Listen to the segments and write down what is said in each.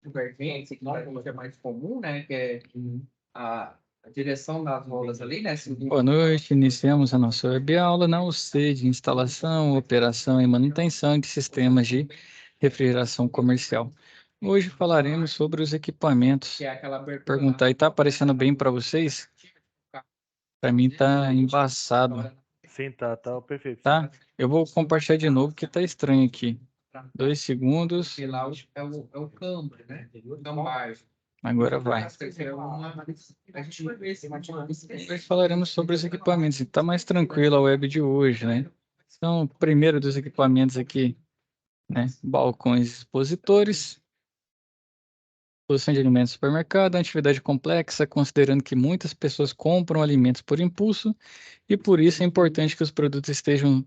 divergência, que é mais comum, né? Que é a direção das rodas ali, né? Boa noite, iniciamos a nossa web-aula na UC de instalação, operação e manutenção de sistemas de refrigeração comercial. Hoje falaremos sobre os equipamentos. Perguntar aí, tá aparecendo bem para vocês? Para mim tá embaçado. Sim, tá perfeito. Tá? Eu vou compartilhar de novo, que tá estranho aqui. 2 segundos. É o câmbio, né? Cambagem. Agora vai. A gente vai ver esse Hoje falaremos sobre os equipamentos. Está mais tranquilo a web de hoje, né? Então, o primeiro dos equipamentos aqui, né? Balcões expositores. Produção de alimentos no supermercado, uma atividade complexa, considerando que muitas pessoas compram alimentos por impulso e por isso é importante que os produtos estejam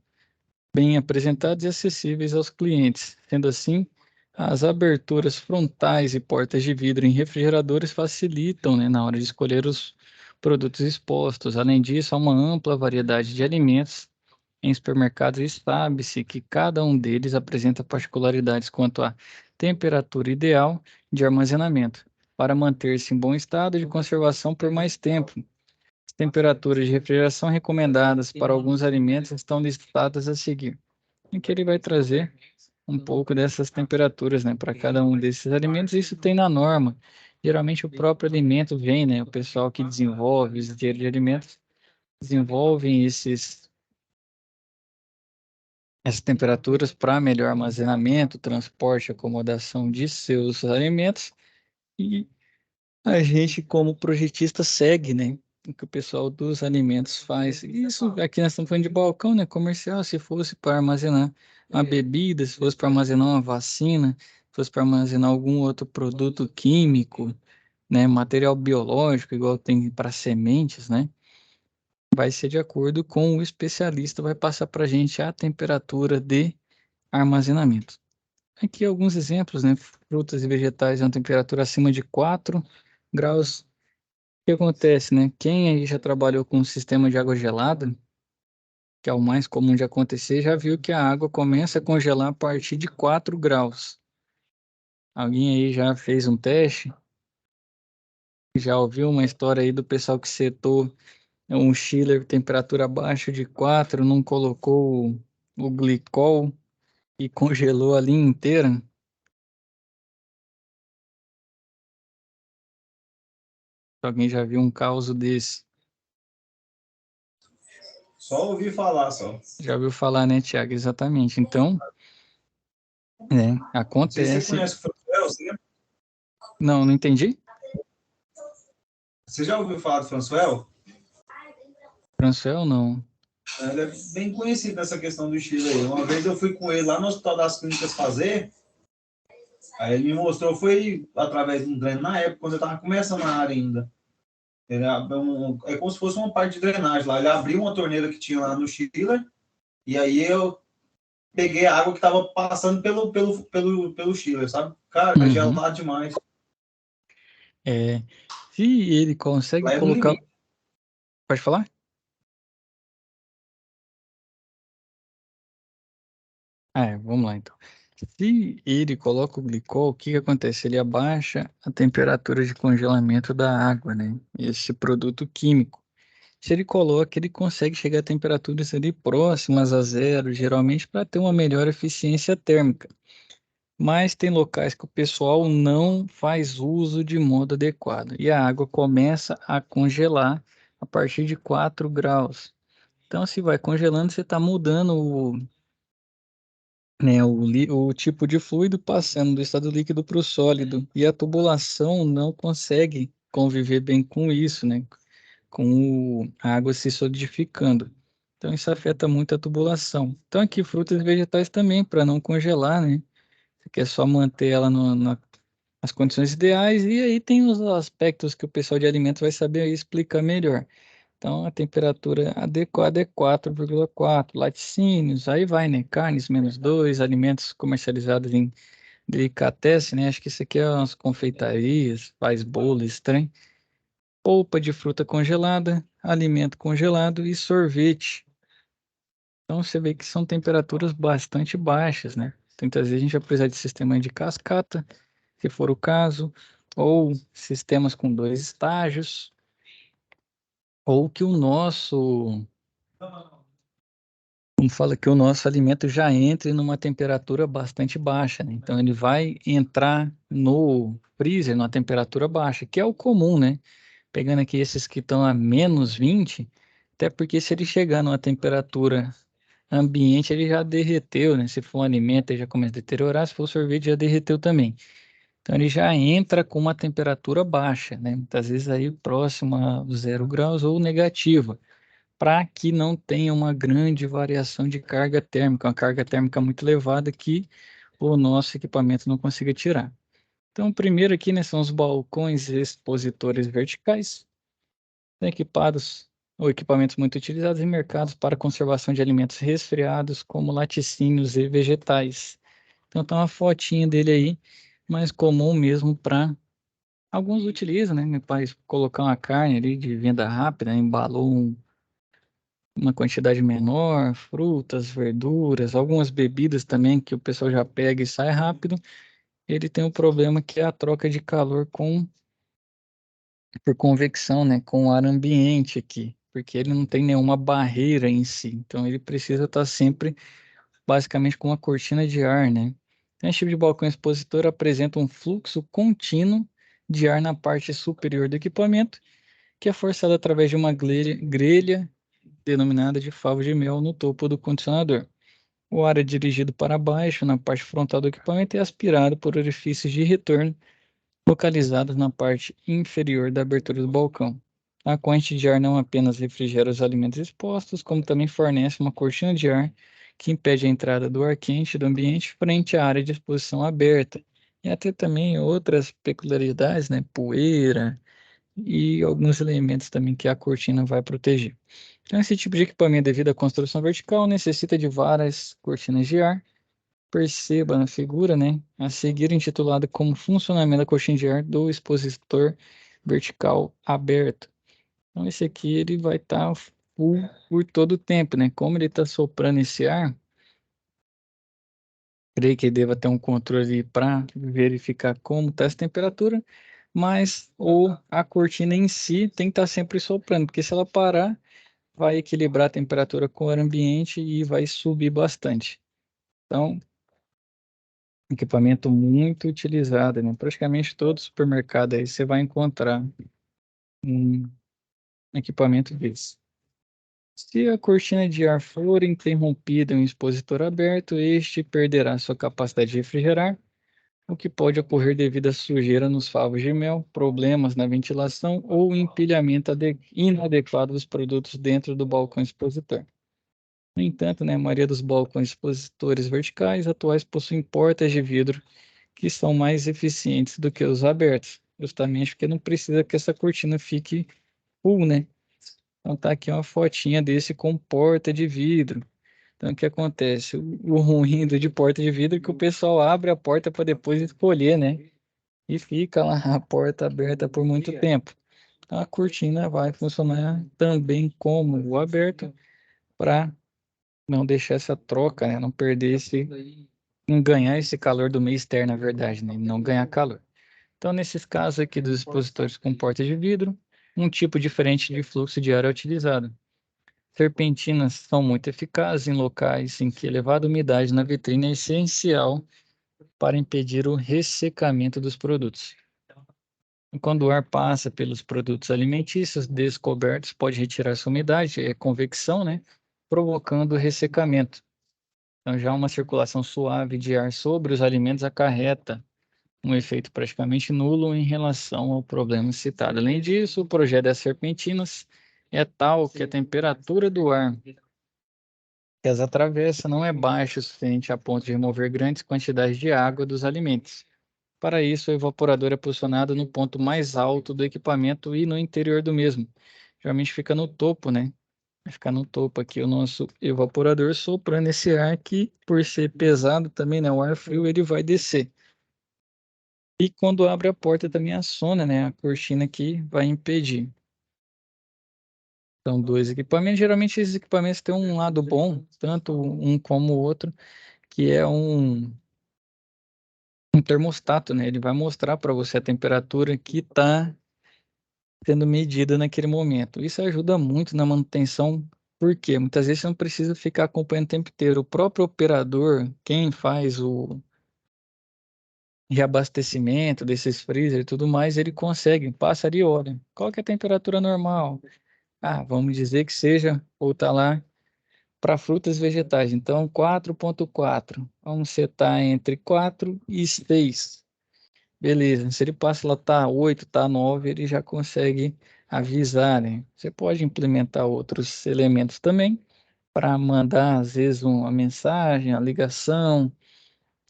bem apresentados e acessíveis aos clientes. Sendo assim, as aberturas frontais e portas de vidro em refrigeradores facilitam, né, na hora de escolher os produtos expostos. Além disso, há uma ampla variedade de alimentos em supermercados e sabe-se que cada um deles apresenta particularidades quanto à temperatura ideal de armazenamento, para manter-se em bom estado de conservação por mais tempo. As temperaturas de refrigeração recomendadas para alguns alimentos estão listadas a seguir. Em que ele vai trazer um pouco dessas temperaturas, né, para cada um desses alimentos. Isso tem na norma. Geralmente o próprio alimento vem, né, o pessoal que desenvolve os engenheiros de alimentos desenvolvem essas temperaturas para melhor armazenamento, transporte, acomodação de seus alimentos. E a gente, como projetista, segue, né, o que o pessoal dos alimentos faz. Isso aqui nós estamos falando de balcão, né, comercial, se fosse para armazenar uma bebida, se fosse para armazenar uma vacina, se fosse para armazenar algum outro produto químico, né, material biológico, igual tem para sementes, né, vai ser de acordo com o especialista, vai passar para a gente a temperatura de armazenamento. Aqui alguns exemplos, né, frutas e vegetais a uma temperatura acima de 4 graus. O que acontece, né? Quem aí já trabalhou com um sistema de água gelada, que é o mais comum de acontecer, já viu que a água começa a congelar a partir de 4 graus. Alguém aí já fez um teste? Já ouviu uma história aí do pessoal que setou um chiller temperatura abaixo de 4, não colocou o glicol e congelou a linha inteira? Alguém já viu um caso desse? Só ouvi falar, só. Já ouviu falar, né, Thiago? Exatamente. Então, acontece. Você conhece o Françoel? Não entendi. Você já ouviu falar do Françoel? Françoel, não. Ele é bem conhecido nessa questão do Chile aí. Uma vez eu fui com ele lá no Hospital das Clínicas fazer, aí ele me mostrou, foi através de um dreno na época, quando eu estava começando na área ainda. É como se fosse uma parte de drenagem lá. Ele abriu uma torneira que tinha lá no chiller, e aí eu peguei a água que estava passando pelo chiller, sabe? Cara, é gelado demais. Se ele consegue colocar... Pode falar? Vamos lá então. Se ele coloca o glicol, o que acontece? Ele abaixa a temperatura de congelamento da água, né? Esse produto químico. Se ele coloca, ele consegue chegar a temperaturas ali próximas a zero, geralmente para ter uma melhor eficiência térmica. Mas tem locais que o pessoal não faz uso de modo adequado e a água começa a congelar a partir de 4 graus. Então, se vai congelando, você está mudando o tipo de fluido, passando do estado líquido para o sólido, e a tubulação não consegue conviver bem com isso, né? Com a água se solidificando. Então, isso afeta muito a tubulação. Então, aqui, frutas e vegetais também, para não congelar, né? Você quer só manter ela nas condições ideais, e aí tem os aspectos que o pessoal de alimentos vai saber explicar melhor. Então, a temperatura adequada é 4,4. Laticínios, aí vai, né? Carnes, -2, alimentos comercializados em delicatessen, né? Acho que isso aqui é umas confeitarias, faz bolo, estranho. Polpa de fruta congelada, alimento congelado e sorvete. Então, você vê que são temperaturas bastante baixas, né? Muitas vezes a gente vai precisar de sistema de cascata, se for o caso, ou sistemas com 2 estágios, ou que o nosso, como fala, que o nosso alimento já entre numa temperatura bastante baixa, né? Então ele vai entrar no freezer numa temperatura baixa, que é o comum, né? Pegando aqui esses que estão a -20, até porque se ele chegar numa temperatura ambiente, ele já derreteu, né? Se for um alimento, ele já começa a deteriorar, se for sorvete, já derreteu também. Então ele já entra com uma temperatura baixa, né? Muitas vezes aí próximo a 0 graus ou negativa, para que não tenha uma grande variação de carga térmica, uma carga térmica muito elevada que o nosso equipamento não consiga tirar. Então, o primeiro aqui, né, são os balcões expositores verticais, equipados ou equipamentos muito utilizados em mercados para conservação de alimentos resfriados, como laticínios e vegetais. Então, tá uma fotinha dele aí, mais comum mesmo para alguns utilizam, né, para colocar uma carne ali de venda rápida, embalou uma quantidade menor, frutas, verduras, algumas bebidas também que o pessoal já pega e sai rápido. Ele tem um problema que é a troca de calor por convecção, né, com o ar ambiente aqui, porque ele não tem nenhuma barreira em si. Então ele precisa estar sempre basicamente com uma cortina de ar, né? Então, esse tipo de balcão expositor apresenta um fluxo contínuo de ar na parte superior do equipamento, que é forçado através de uma grelha denominada de favo de mel no topo do condicionador. O ar é dirigido para baixo na parte frontal do equipamento e é aspirado por orifícios de retorno localizados na parte inferior da abertura do balcão. A corrente de ar não apenas refrigera os alimentos expostos, como também fornece uma cortina de ar que impede a entrada do ar quente do ambiente frente à área de exposição aberta. E até também outras peculiaridades, né? Poeira e alguns elementos também que a cortina vai proteger. Então, esse tipo de equipamento, devido à construção vertical, necessita de várias cortinas de ar. Perceba na figura, né, a seguir intitulada como funcionamento da cortina de ar do expositor vertical aberto. Então, esse aqui ele vai estar por todo o tempo, né? Como ele está soprando esse ar, creio que deva ter um controle para verificar como está essa temperatura, mas a cortina em si tem que estar sempre soprando, porque se ela parar, vai equilibrar a temperatura com o ar ambiente e vai subir bastante. Então, equipamento muito utilizado, né? Praticamente todo supermercado aí você vai encontrar um equipamento desse. Se a cortina de ar for interrompida em um expositor aberto, este perderá sua capacidade de refrigerar, o que pode ocorrer devido à sujeira nos favos de mel, problemas na ventilação ou empilhamento inadequado dos produtos dentro do balcão expositor. No entanto, né, a maioria dos balcões expositores verticais atuais possuem portas de vidro que são mais eficientes do que os abertos, justamente porque não precisa que essa cortina fique full, né? Então tá aqui uma fotinha desse com porta de vidro. Então o que acontece? O ruim de porta de vidro é que o pessoal abre a porta para depois escolher, né? E fica lá a porta aberta por muito tempo. Então, a cortina vai funcionar também como o aberto para não deixar essa troca, né? Não perder não ganhar esse calor do meio externo, na verdade, né? Não ganhar calor. Então, nesses casos aqui dos expositores com porta de vidro, um tipo diferente de fluxo de ar é utilizado. Serpentinas são muito eficazes em locais em que elevada umidade na vitrine é essencial para impedir o ressecamento dos produtos. E quando o ar passa pelos produtos alimentícios descobertos, pode retirar sua umidade, é convecção, né? Provocando ressecamento. Então, já uma circulação suave de ar sobre os alimentos acarreta um efeito praticamente nulo em relação ao problema citado. Além disso, o projeto das serpentinas é tal que a temperatura do ar que as atravessa não é baixa o suficiente a ponto de remover grandes quantidades de água dos alimentos. Para isso, o evaporador é posicionado no ponto mais alto do equipamento e no interior do mesmo. Geralmente fica no topo, né? Vai ficar no topo aqui o nosso evaporador soprando esse ar que, por ser pesado também, né? O ar frio, ele vai descer. E quando abre a porta também aciona, né? A cortina que vai impedir. São 2 equipamentos. Geralmente esses equipamentos têm um lado bom, tanto um como o outro, que é um termostato, né? Ele vai mostrar para você a temperatura que está sendo medida naquele momento. Isso ajuda muito na manutenção, porque muitas vezes você não precisa ficar acompanhando o tempo inteiro. O próprio operador, quem faz o reabastecimento desses freezer e tudo mais, ele consegue, passa ali, olha, qual que é a temperatura normal? Ah, vamos dizer que seja, ou tá lá, para frutas e vegetais. Então, 4,4. Vamos setar entre 4 e 6. Beleza. Se ele passa lá, tá 8, tá 9, ele já consegue avisar, né? Você pode implementar outros elementos também para mandar, às vezes, uma mensagem, a ligação.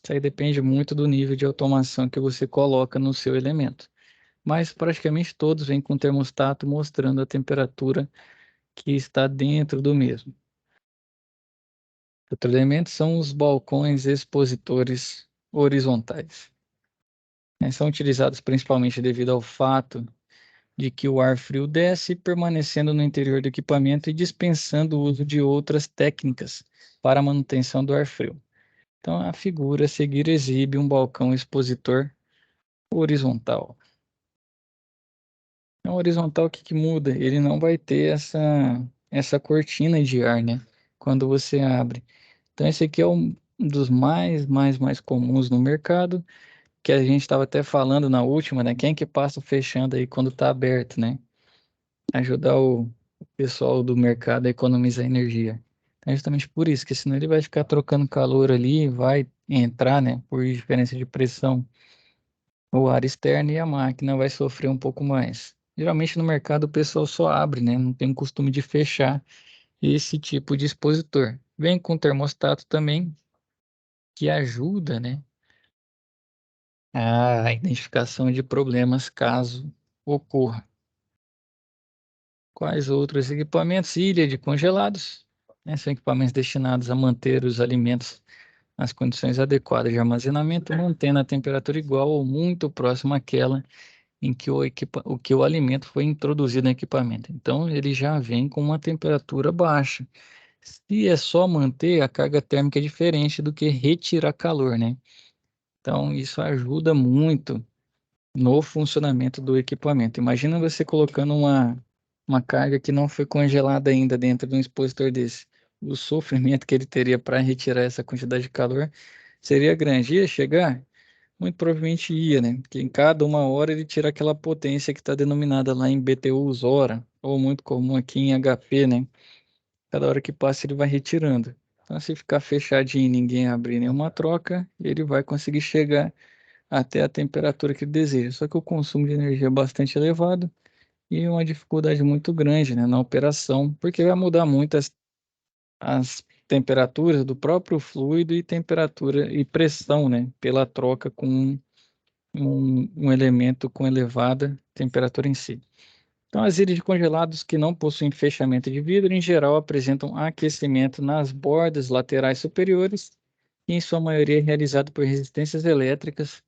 Isso aí depende muito do nível de automação que você coloca no seu elemento. Mas praticamente todos vêm com termostato mostrando a temperatura que está dentro do mesmo. Outro elemento são os balcões expositores horizontais. São utilizados principalmente devido ao fato de que o ar frio desce, permanecendo no interior do equipamento e dispensando o uso de outras técnicas para a manutenção do ar frio. Então, a figura a seguir exibe um balcão expositor horizontal. Então, horizontal, o que muda? Ele não vai ter essa cortina de ar, né? Quando você abre. Então, esse aqui é um dos mais comuns no mercado, que a gente estava até falando na última, né? Quem que passa fechando aí quando está aberto, né? Ajudar o pessoal do mercado a economizar energia. Então, é justamente por isso, que senão ele vai ficar trocando calor ali, vai entrar, né? Por diferença de pressão, o ar externo e a máquina vai sofrer um pouco mais. Geralmente no mercado o pessoal só abre, né? Não tem o costume de fechar esse tipo de expositor. Vem com termostato também, que ajuda, né? A identificação de problemas caso ocorra. Quais outros equipamentos? Ilha de congelados, né? São equipamentos destinados a manter os alimentos nas condições adequadas de armazenamento, mantendo a temperatura igual ou muito próxima àquela em que o alimento foi introduzido no equipamento. Então, ele já vem com uma temperatura baixa. Se é só manter, a carga térmica é diferente do que retirar calor, né? Então, isso ajuda muito no funcionamento do equipamento. Imagina você colocando uma carga que não foi congelada ainda dentro de um expositor desse. O sofrimento que ele teria para retirar essa quantidade de calor seria grande. Ia chegar? Muito provavelmente ia, né? Porque em cada 1 hora ele tira aquela potência que está denominada lá em BTUs hora, ou muito comum aqui em HP, né? Cada hora que passa ele vai retirando. Então, se ficar fechadinho e ninguém abrir nenhuma troca, ele vai conseguir chegar até a temperatura que ele deseja. Só que o consumo de energia é bastante elevado e uma dificuldade muito grande, né, na operação, porque vai mudar muito as temperaturas do próprio fluido e temperatura e pressão, né, pela troca com um elemento com elevada temperatura em si. Então, as ilhas de congelados que não possuem fechamento de vidro, em geral, apresentam aquecimento nas bordas laterais superiores e, em sua maioria, é realizado por resistências elétricas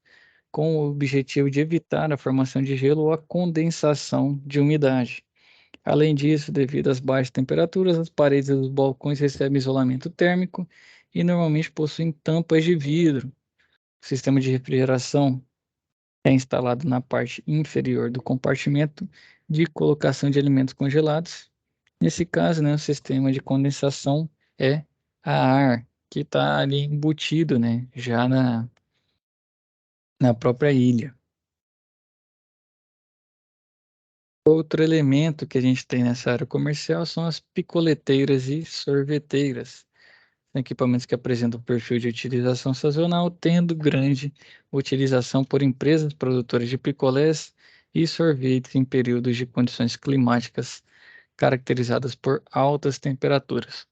com o objetivo de evitar a formação de gelo ou a condensação de umidade. Além disso, devido às baixas temperaturas, as paredes dos balcões recebem isolamento térmico e normalmente possuem tampas de vidro. O sistema de refrigeração é instalado na parte inferior do compartimento de colocação de alimentos congelados. Nesse caso, né, o sistema de condensação é a ar, que está ali embutido, né, já na própria ilha. Outro elemento que a gente tem nessa área comercial são as picoleteiras e sorveteiras. São equipamentos que apresentam perfil de utilização sazonal, tendo grande utilização por empresas produtoras de picolés e sorvetes em períodos de condições climáticas caracterizadas por altas temperaturas.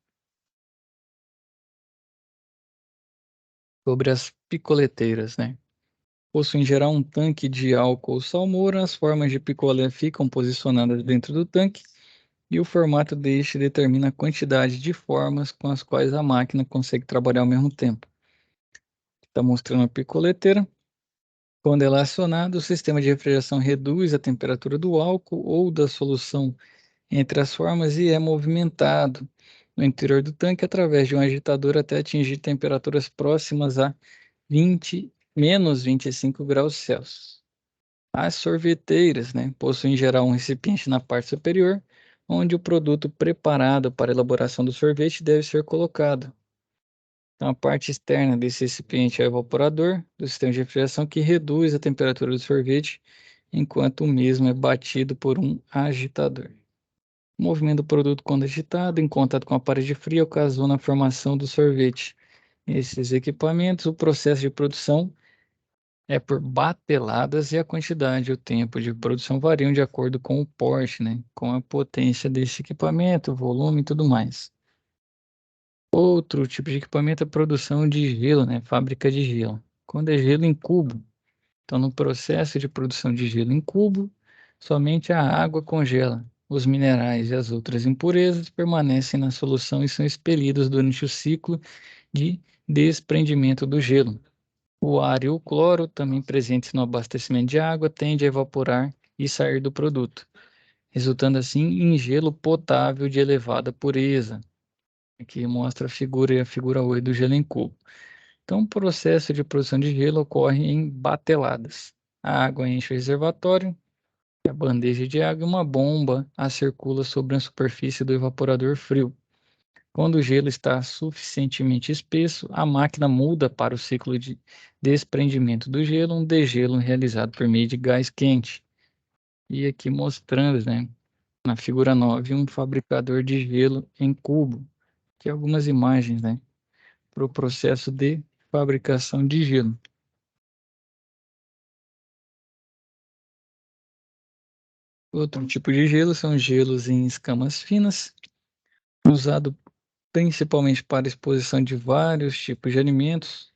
Sobre as picoleteiras, né? Possuem em geral um tanque de álcool ou salmoura, as formas de picolé ficam posicionadas dentro do tanque e o formato deste determina a quantidade de formas com as quais a máquina consegue trabalhar ao mesmo tempo. Está mostrando a picoleteira. Quando ela é acionada, o sistema de refrigeração reduz a temperatura do álcool ou da solução entre as formas e é movimentado no interior do tanque através de um agitador até atingir temperaturas próximas a 20 menos 25 graus Celsius. As sorveteiras, né, possuem em geral um recipiente na parte superior, onde o produto preparado para a elaboração do sorvete deve ser colocado. Então, a parte externa desse recipiente é o evaporador do sistema de refrigeração que reduz a temperatura do sorvete, enquanto o mesmo é batido por um agitador. O movimento do produto quando agitado em contato com a parede fria ocasiona a formação do sorvete. Nesses equipamentos, o processo de produção é por bateladas e a quantidade e o tempo de produção variam de acordo com o porte, né? Com a potência desse equipamento, o volume e tudo mais. Outro tipo de equipamento é a produção de gelo, né? Fábrica de gelo. Quando é gelo em cubo. Então, no processo de produção de gelo em cubo, somente a água congela. Os minerais e as outras impurezas permanecem na solução e são expelidos durante o ciclo de desprendimento do gelo. O ar e o cloro, também presentes no abastecimento de água, tendem a evaporar e sair do produto, resultando assim em gelo potável de elevada pureza. Aqui mostra a figura 8 do gelo em cubo. Então, o processo de produção de gelo ocorre em bateladas. A água enche o reservatório, a bandeja de água e uma bomba a circula sobre a superfície do evaporador frio. Quando o gelo está suficientemente espesso, a máquina muda para o ciclo de desprendimento do gelo, um degelo realizado por meio de gás quente. E aqui mostrando, né, na figura 9, um fabricador de gelo em cubo, que é algumas imagens, né, para o processo de fabricação de gelo. Outro tipo de gelo são gelos em escamas finas, usado principalmente para exposição de vários tipos de alimentos,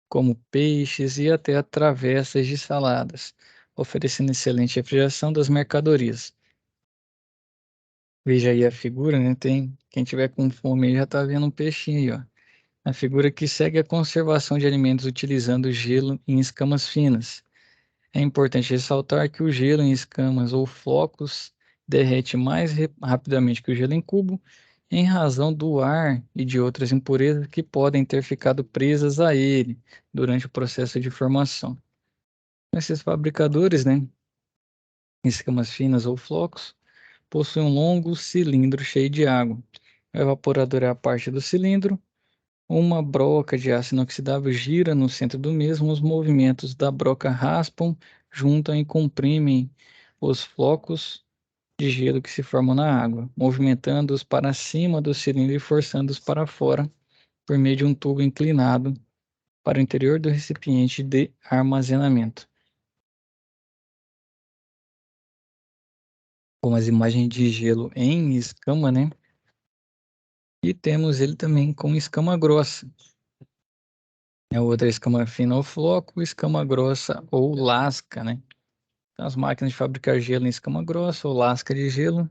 como peixes e até travessas de saladas, oferecendo excelente refrigeração das mercadorias. Veja aí a figura, né? Quem tiver com fome aí já está vendo um peixinho aí, ó. A figura que segue a conservação de alimentos utilizando gelo em escamas finas. É importante ressaltar que o gelo em escamas ou flocos derrete mais rapidamente que o gelo em cubo, em razão do ar e de outras impurezas que podem ter ficado presas a ele durante o processo de formação. Esses fabricadores, né, escamas finas ou flocos, possuem um longo cilindro cheio de água. O evaporador é a parte do cilindro. Uma broca de aço inoxidável gira no centro do mesmo, os movimentos da broca raspam, juntam e comprimem os flocos de gelo que se formam na água, movimentando-os para cima do cilindro e forçando-os para fora por meio de um tubo inclinado para o interior do recipiente de armazenamento. Com as imagens de gelo em escama, né? E temos ele também com escama grossa. É outra escama fina ou floco, escama grossa ou lasca, né? Então, as máquinas de fabricar gelo em escama grossa ou lasca de gelo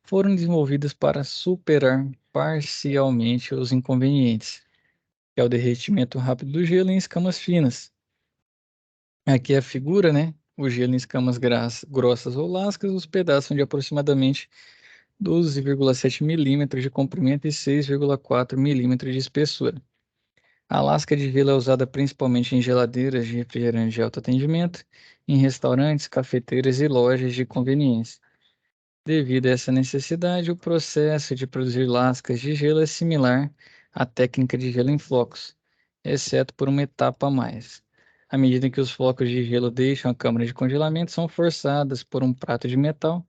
foram desenvolvidas para superar parcialmente os inconvenientes, que é o derretimento rápido do gelo em escamas finas. Aqui é a figura, né? O gelo em escamas grossas ou lascas, os pedaços são de aproximadamente 12,7 milímetros de comprimento e 6,4 milímetros de espessura. A lasca de gelo é usada principalmente em geladeiras de refrigerante de alto atendimento, em restaurantes, cafeteiras e lojas de conveniência. Devido a essa necessidade, o processo de produzir lascas de gelo é similar à técnica de gelo em flocos, exceto por uma etapa a mais. À medida que os flocos de gelo deixam a câmara de congelamento, são forçadas por um prato de metal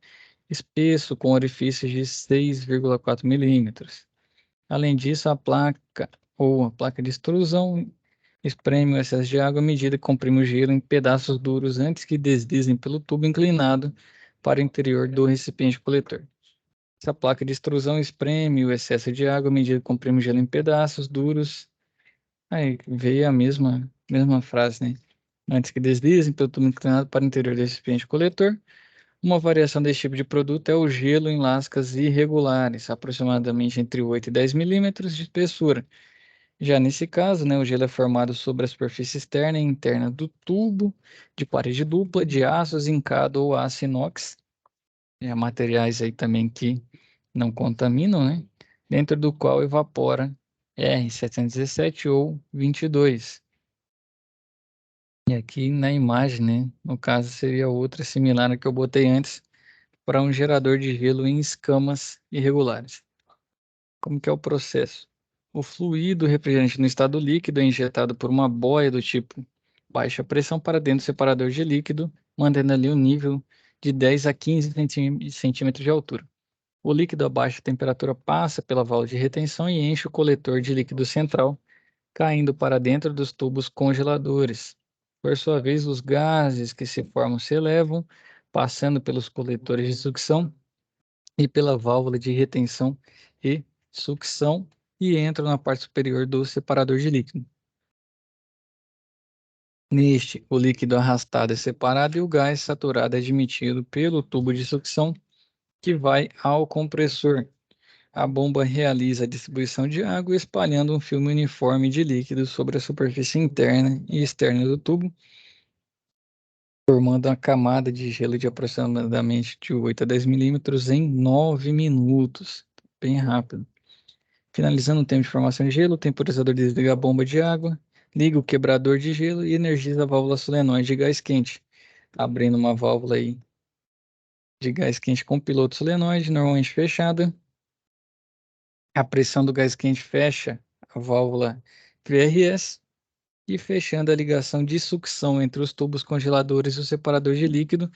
espesso com orifícios de 6,4 milímetros. Além disso, a placa de extrusão espreme o excesso de água à medida que comprime o gelo em pedaços duros antes que deslizem pelo tubo inclinado para o interior do recipiente coletor. Essa placa de extrusão espreme o excesso de água à medida que comprime o gelo em pedaços duros. Aí veio a mesma frase, né? Antes que deslizem pelo tubo inclinado para o interior do recipiente coletor. Uma variação desse tipo de produto é o gelo em lascas irregulares, aproximadamente entre 8 e 10 milímetros de espessura. Já nesse caso, né, o gelo é formado sobre a superfície externa e interna do tubo de parede dupla de aço zincado ou aço inox, materiais aí também que não contaminam, né, dentro do qual evapora R717 ou 22. E aqui na imagem, né? No caso, seria outra similar à que eu botei antes, para um gerador de gelo em escamas irregulares. Como que é o processo? O fluido refrigerante no estado líquido é injetado por uma boia do tipo baixa pressão para dentro do separador de líquido, mantendo ali um nível de 10 a 15 centímetros de altura. O líquido a baixa temperatura passa pela válvula de retenção e enche o coletor de líquido central, caindo para dentro dos tubos congeladores. Por sua vez, os gases que se formam se elevam, passando pelos coletores de sucção e pela válvula de retenção e sucção e entram na parte superior do separador de líquido. Neste, o líquido arrastado é separado e o gás saturado é admitido pelo tubo de sucção que vai ao compressor. A bomba realiza a distribuição de água espalhando um filme uniforme de líquido sobre a superfície interna e externa do tubo, formando uma camada de gelo de aproximadamente de 8 a 10 milímetros em 9 minutos. Bem rápido. Finalizando o tempo de formação de gelo, o temporizador desliga a bomba de água, liga o quebrador de gelo e energiza a válvula solenoide de gás quente, abrindo uma válvula aí de gás quente com piloto solenoide, normalmente fechada. A pressão do gás quente fecha a válvula VRS e fechando a ligação de sucção entre os tubos congeladores e o separador de líquido,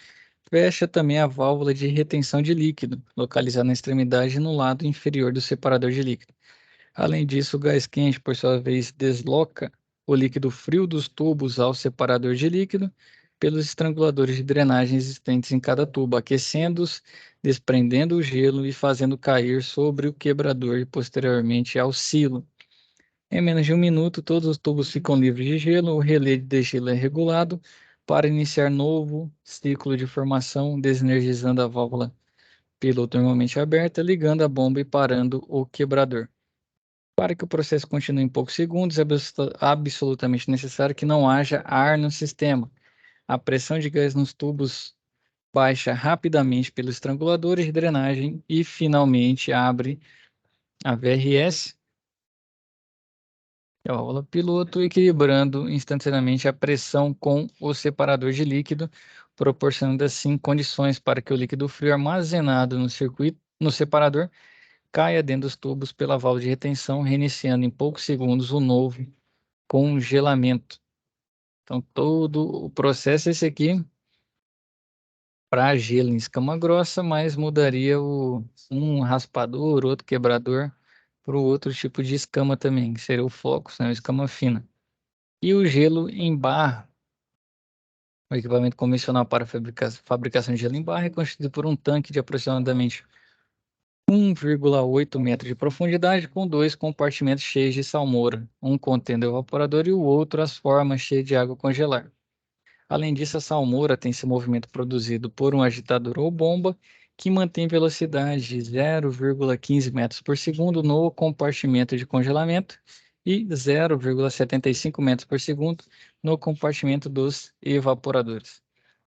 fecha também a válvula de retenção de líquido, localizada na extremidade no lado inferior do separador de líquido. Além disso, o gás quente, por sua vez, desloca o líquido frio dos tubos ao separador de líquido pelos estranguladores de drenagem existentes em cada tubo, aquecendo-os, desprendendo o gelo e fazendo cair sobre o quebrador e posteriormente ao silo. Em menos de um minuto, todos os tubos ficam livres de gelo, o relé de degelo é regulado para iniciar novo ciclo de formação, desenergizando a válvula piloto normalmente aberta, ligando a bomba e parando o quebrador. Para que o processo continue em poucos segundos, é absolutamente necessário que não haja ar no sistema. A pressão de gás nos tubos baixa rapidamente pelos estranguladores de drenagem e finalmente abre a VRS, que é a válvula piloto, equilibrando instantaneamente a pressão com o separador de líquido, proporcionando assim condições para que o líquido frio armazenado no separador caia dentro dos tubos pela válvula de retenção, reiniciando em poucos segundos o novo congelamento. Então, todo o processo é esse aqui para gelo em escama grossa, mas mudaria um raspador, outro quebrador para o outro tipo de escama também, que seria o flocos, né, a escama fina. E o gelo em barra, o equipamento convencional para fabricação de gelo em barra é constituído por um tanque de aproximadamente 1,8 metros de profundidade com 2 compartimentos cheios de salmoura, um contendo o evaporador e o outro as formas cheias de água congelada. Além disso, a salmoura tem seu movimento produzido por um agitador ou bomba que mantém velocidade de 0,15 metros por segundo no compartimento de congelamento e 0,75 metros por segundo no compartimento dos evaporadores.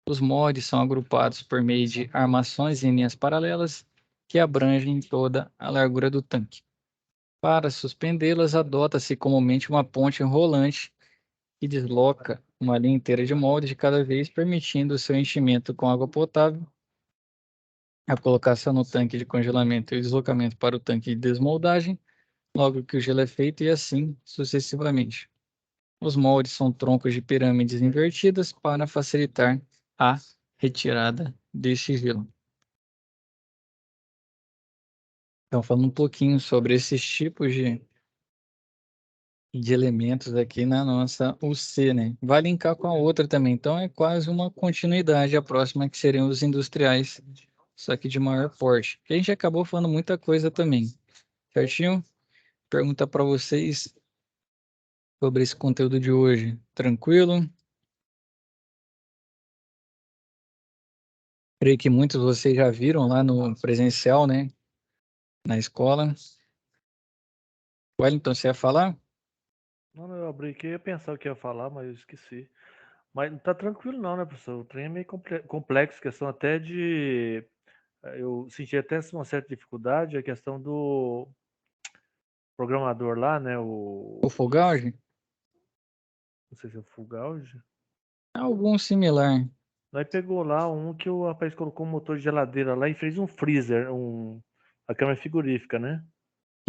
Os moldes são agrupados por meio de armações em linhas paralelas que abrangem toda a largura do tanque. Para suspendê-las, adota-se comumente uma ponte rolante que desloca uma linha inteira de molde de cada vez, permitindo o seu enchimento com água potável, a colocação no tanque de congelamento e o deslocamento para o tanque de desmoldagem, logo que o gelo é feito, e assim sucessivamente. Os moldes são troncos de pirâmides invertidas para facilitar a retirada deste gelo. Então, falando um pouquinho sobre esses tipos de elementos aqui na nossa UC, né? Vai linkar com a outra também, então é quase uma continuidade, a próxima que seriam os industriais, só que de maior porte. A gente acabou falando muita coisa também, certinho? Pergunta para vocês sobre esse conteúdo de hoje. Tranquilo? Creio que muitos de vocês já viram lá no presencial, né? Na escola. Wellington, você ia falar? Não, eu abri aqui e ia pensar o que ia falar, mas eu esqueci. Mas não tá tranquilo não, né, professor? O trem é meio complexo, questão até de... Eu senti até uma certa dificuldade, a questão do programador lá, né, O Fogaldi? não sei se é o Fugalge. Algum similar. Nós pegou lá um que o rapaz colocou um motor de geladeira lá e fez um freezer, a câmera frigorífica, né?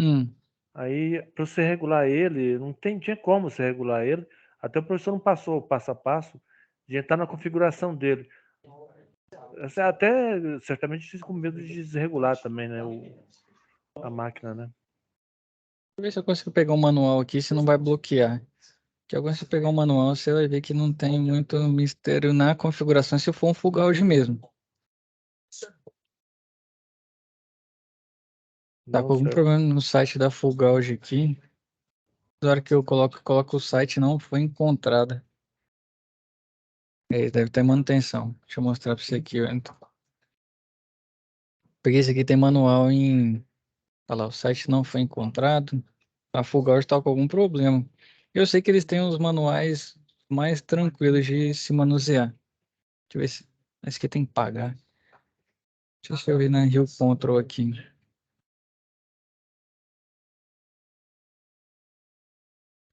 Hum. Aí, para você regular ele, não tinha como você regular ele. Até o professor não passou o passo a passo de entrar na configuração dele. Você até certamente fica com medo de desregular também, né? A máquina, né? Deixa eu ver se eu consigo pegar um manual aqui, se não vai bloquear. Que agora se você pegar um manual, você vai ver que não tem muito mistério na configuração se for um full gauge mesmo. Tá com Não, algum certo. problema no site da full gauge aqui. Na hora que eu coloco o site não foi encontrada. É, deve ter manutenção. Deixa eu mostrar para você aqui, então. Peguei esse aqui, tem manual em... Olha lá, o site não foi encontrado. A full gauge está com algum problema. Eu sei que eles têm os manuais mais tranquilos de se manusear. Deixa eu ver se... Esse aqui tem que pagar. Deixa eu ver na Rio Control aqui.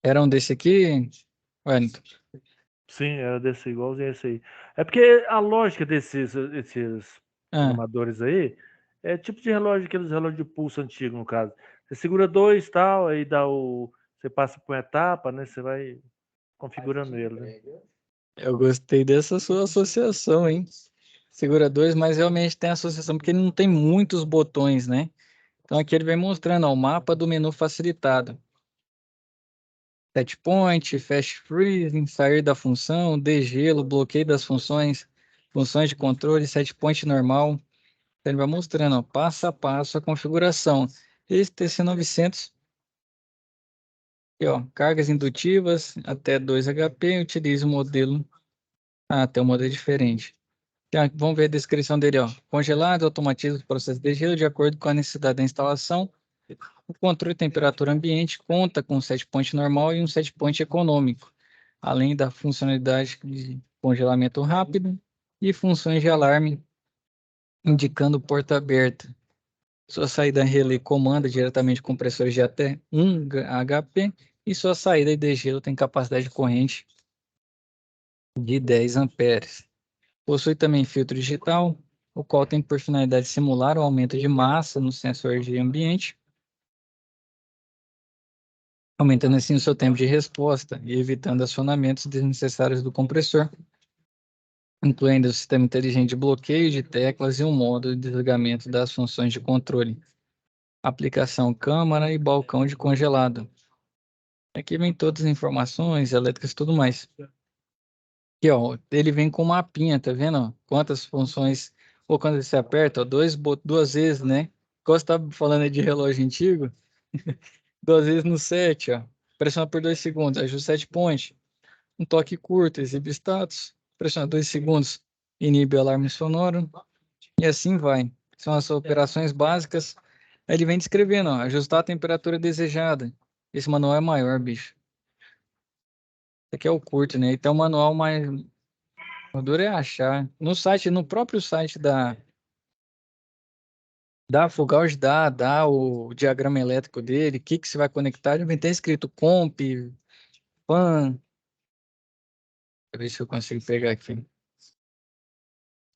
Era um desse aqui, Wellington? Sim, era desse igualzinho esse aí. É porque a lógica desses Ah, amadores aí é tipo de relógio, aqueles relógios de pulso antigo, no caso. Você segura dois tal, aí dá o. Você passa por uma etapa, né? Você vai configurando ele, né? eu gostei dessa sua associação, hein? Seguradores, mas realmente tem associação, porque ele não tem muitos botões, né? Então aqui ele vem mostrando, ó, o mapa do menu facilitado. Set point, fast freezing, sair da função, degelo, bloqueio das funções, funções de controle, set point normal. Então, ele vai mostrando, ó, passo a passo a configuração. Esse TC900, aqui, ó, cargas indutivas até 2 HP, utilize o modelo. Ah, tem um modelo diferente. Vamos ver a descrição dele, ó. Congelado, automatiza o processo de gelo de acordo com a necessidade da instalação. O controle de temperatura ambiente conta com um set point normal e um set point econômico, além da funcionalidade de congelamento rápido e funções de alarme indicando porta aberta. Sua saída relé comanda diretamente compressores de até 1 HP e sua saída de degelo tem capacidade de corrente de 10 amperes. Possui também filtro digital, o qual tem por finalidade simular o aumento de massa no sensor de ambiente, aumentando assim o seu tempo de resposta e evitando acionamentos desnecessários do compressor, incluindo o sistema inteligente de bloqueio de teclas e um modo de desligamento das funções de controle. Aplicação câmara e balcão de congelado. Aqui vem todas as informações elétricas e tudo mais. Aqui, ó, ele vem com mapinha, tá vendo? Ó? Quantas funções, ou quando você aperta, ó, duas vezes, né? Como você tá falando aí de relógio antigo, duas vezes no set, ó. Pressiona por 2 segundos, ajusta set point. Um toque curto, exibe status. Pressiona 2 segundos, inibe o alarme sonoro. E assim vai. São as operações básicas. Aí ele vem descrevendo, ó, ajustar a temperatura desejada. Esse manual é maior, bicho. Esse aqui é o curto, né? Então o manual mais... O duro é achar. No site, no próprio site da Fugaz, dá o diagrama elétrico dele, o que que você vai conectar. Ele tem escrito comp, pan. Deixa eu ver se eu consigo pegar aqui.